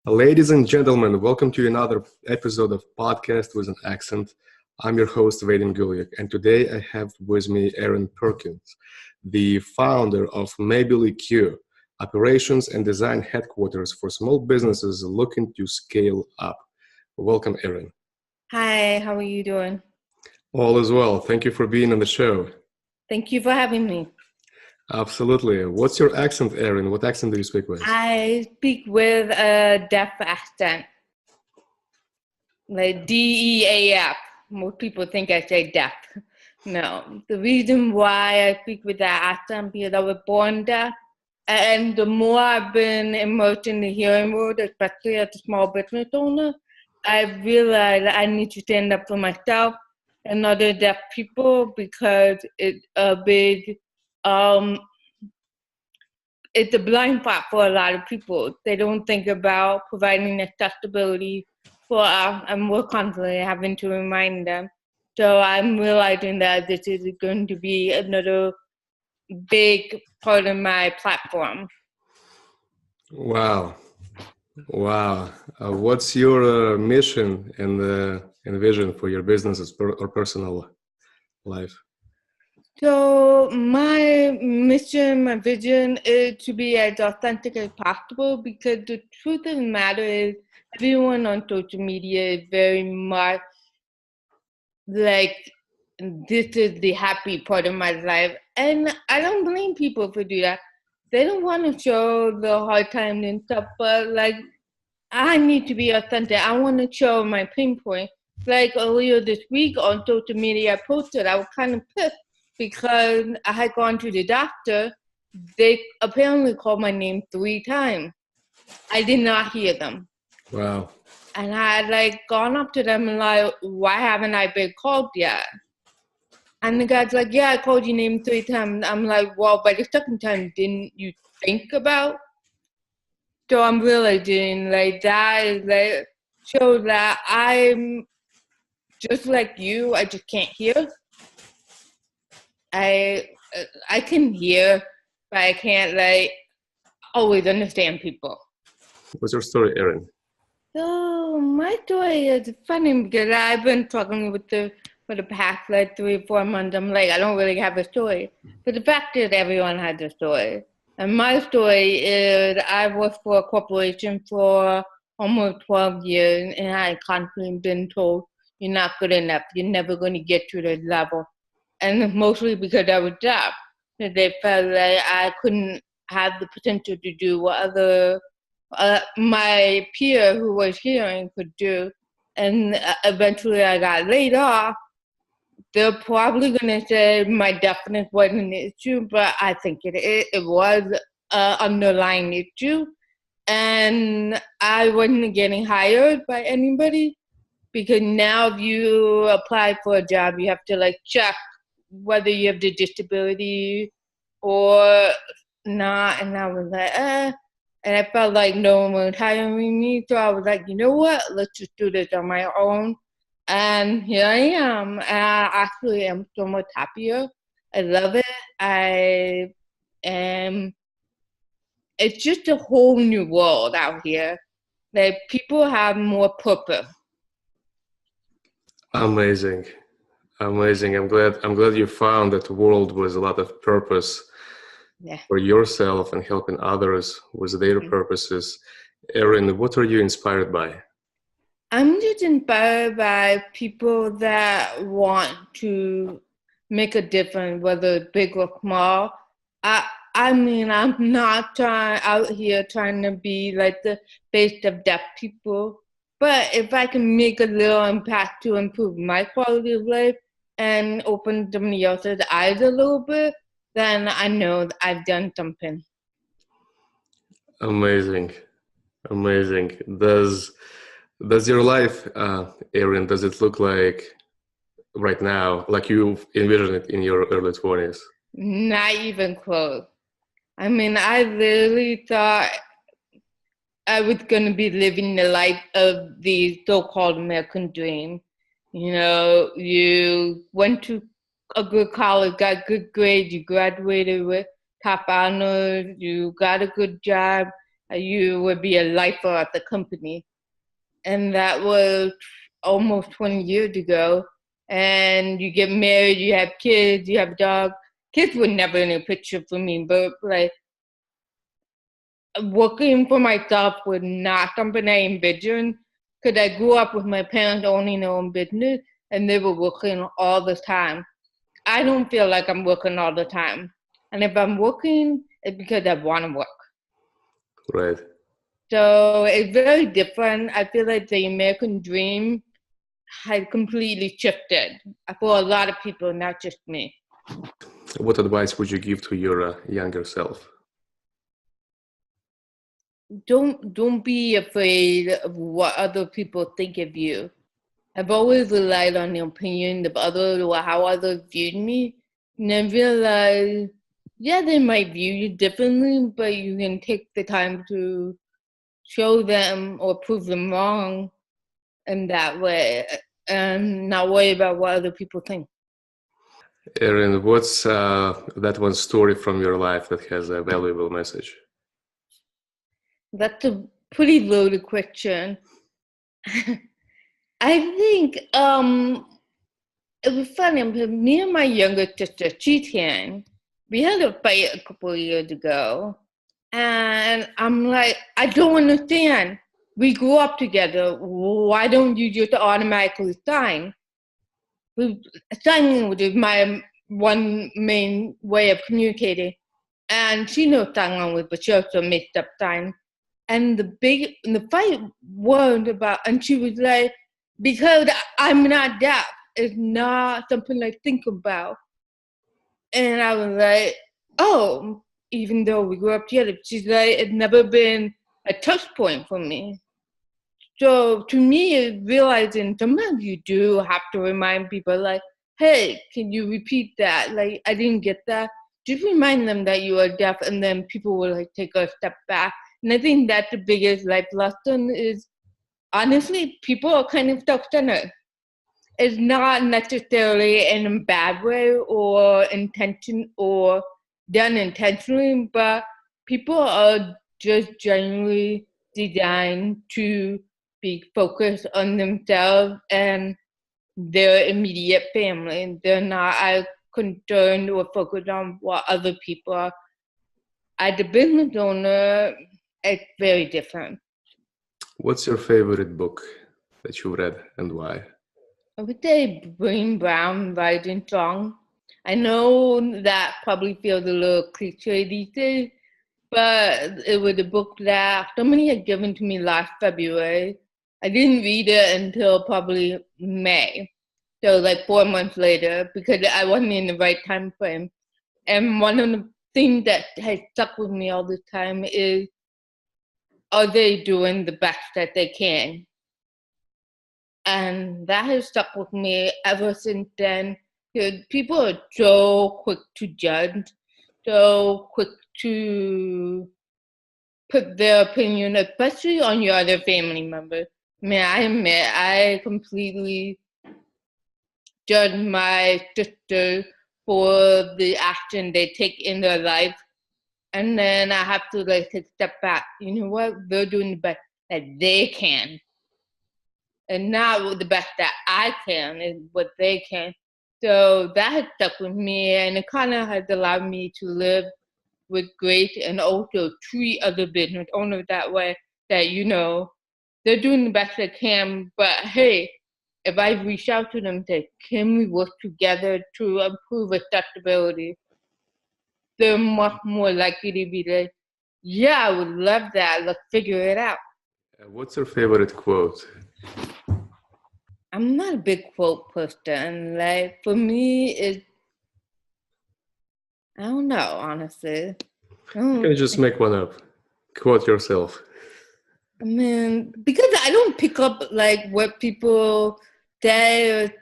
Ladies and gentlemen, welcome to another episode of Podcast with an Accent. I'm your host, Vadim Guliak, and today I have with me Erin Perkins, the founder of Mabel Q, Operations and Design Headquarters for small businesses looking to scale up. Welcome, Erin. Hi, how are you doing? All is well. Thank you for being on the show. Thank you for having me. Absolutely. What's your accent, Erin? What accent do you speak with? I speak with a deaf accent, like DEAF. Most people think I say deaf. No, the reason why I speak with that accent because I was born deaf. And the more I've been immersed in the hearing world, especially as a small business owner, I realized I need to stand up for myself and other deaf people because um, it's a blind spot for a lot of people. They don't think about providing accessibility for us, and we're constantly having to remind them. So I'm realizing that this is going to be another big part of my platform. Wow. Wow. What's your mission and vision for your businesses or personal life? So my mission, my vision is to be as authentic as possible because the truth of the matter is everyone on social media is very much like, this is the happy part of my life. And I don't blame people for do that. They don't want to show the hard times and stuff, but like, I need to be authentic. I want to show my pain point. Like earlier this week on social media, I posted, I was kind of pissed because I had gone to the doctor. They apparently called my name 3 times. I did not hear them. Wow. And I had like gone up to them and like, why haven't I been called yet? And the guy's like, yeah, I called your name 3 times. I'm like, well, by the second time, didn't you think about? So I'm realizing like that is like shows that I'm just like you. I just can't hear. I can hear, but I can't like always understand people. What's your story, Erin? So my story is funny because I've been struggling with for the past like 3 or 4 months. I'm like, I don't really have a story. But the fact is everyone has a story. And my story is I worked for a corporation for almost 12 years and I had constantly been told you're not good enough. You're never going to get to the level. And mostly because I was deaf. They felt like I couldn't have the potential to do what my peer who was hearing could do. And eventually I got laid off. They're probably going to say my deafness wasn't an issue, but I think it was an underlying issue. And I wasn't getting hired by anybody because now if you apply for a job, you have to like check whether you have the disability or not. And I was like, And I felt like no one was hiring me. So I was like, you know what? Let's just do this on my own. And here I am. And I actually am so much happier. I love it. I am. It's just a whole new world out here. Like people have more purpose. Amazing. Amazing. I'm glad you found that world with a lot of purpose for yourself and helping others with their purposes. Erin, what are you inspired by? I'm just inspired by people that want to make a difference, whether big or small. I mean, I'm not out here trying to be like the face of deaf people, but if I can make a little impact to improve my quality of life and open somebody else's eyes a little bit, then I know that I've done something. Amazing. Amazing. Does your life, Erin, does it look like right now, like you envisioned it in your early 20s? Not even close. I mean, I literally thought I was going to be living the life of the so-called American dream. You know, you went to a good college, got good grades, you graduated with top honors, you got a good job, you would be a lifer at the company. And that was almost 20 years ago. And you get married, you have kids, you have a dog. Kids were never in a picture for me, but like working for myself was not something I envisioned, because I grew up with my parents owning their own business and they were working all the time. I don't feel like I'm working all the time. And if I'm working, it's because I want to work. Right. So it's very different. I feel like the American dream has completely shifted for a lot of people, not just me. What advice would you give to your younger self? Don't be afraid of what other people think of you. I've always relied on the opinion of others or how others viewed me. And I realized, yeah, they might view you differently, but you can take the time to show them or prove them wrong in that way and not worry about what other people think. Erin, what's that one story from your life that has a valuable message? That's a pretty loaded question. I think it was funny because me and my younger sister, Cheetan, we had a fight a couple of years ago. And I'm like, I don't understand. We grew up together. Why don't you just automatically sign? Signing was my one main way of communicating. And she knows sign language, but she also mixed up sign. And the fight was about, and she was like, because I'm not deaf, it's not something I think about. And I was like, oh, even though we grew up together, she's like, it's never been a touch point for me. So to me, realizing sometimes you do have to remind people like, hey, can you repeat that? Like, I didn't get that. Just remind them that you are deaf, and then people will like take a step back. And I think that's the biggest life lesson is, honestly, people are kind of self-centered. It's not necessarily in a bad way or intention or done intentionally, but people are just generally designed to be focused on themselves and their immediate family. They're not as concerned or focused on what other people are. As a business owner, it's very different. What's your favorite book that you read and why? I would say Brené Brown, Rising Strong. I know that probably feels a little cliche these days, but it was a book that somebody had given to me last February. I didn't read it until probably May, so like 4 months later, because I wasn't in the right time frame. And one of the things that has stuck with me all the time is, are they doing the best that they can? And that has stuck with me ever since then. People are so quick to judge, so quick to put their opinion, especially on your other family members. I mean, I admit I completely judge my sister for the action they take in their life. And then I have to like take a step back. You know what? They're doing the best that they can. And not the best that I can, is what they can. So that has stuck with me, and it kind of has allowed me to live with grace and also treat other business owners that way, that, you know, they're doing the best they can, but hey, if I reach out to them and say, can we work together to improve accessibility, they're much more likely to be like, yeah, I would love that, let's figure it out. What's your favorite quote? I'm not a big quote person. Like, for me, I don't know, honestly. You can just make one up. Quote yourself. I mean, because I don't pick up like what people say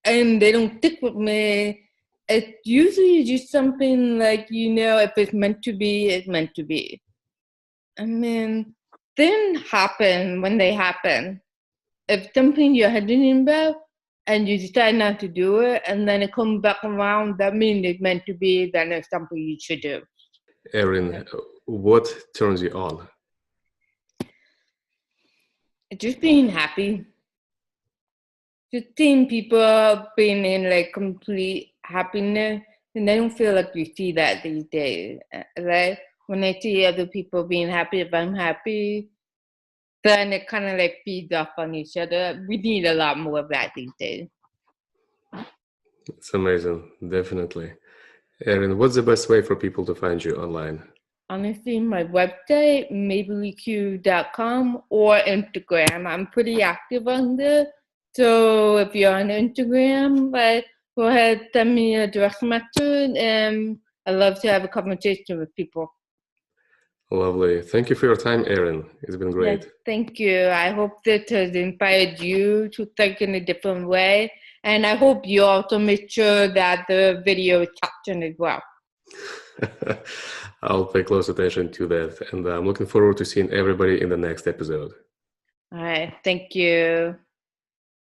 and they don't stick with me. It's usually just something like, you know, if it's meant to be, it's meant to be. I mean, things happen when they happen. If something you're hesitant about and you decide not to do it and then it comes back around, that means it's meant to be, then it's something you should do. Erin, what turns you on? Just being happy. Just seeing people being in like complete happiness, and I don't feel like you see that these days. Right? When I see other people being happy, if I'm happy, then it kind of like feeds off on each other. We need a lot more of that these days. It's amazing, definitely. Erin, what's the best way for people to find you online? Honestly, my website, mabelyq.com, or Instagram. I'm pretty active on there. So if you're on Instagram, go ahead, send me a direct message, and I love to have a conversation with people. Lovely. Thank you for your time, Erin. It's been great. Yes, thank you. I hope that has inspired you to think in a different way. And I hope you also make sure that the video is captioned as well. I'll pay close attention to that. And I'm looking forward to seeing everybody in the next episode. All right. Thank you.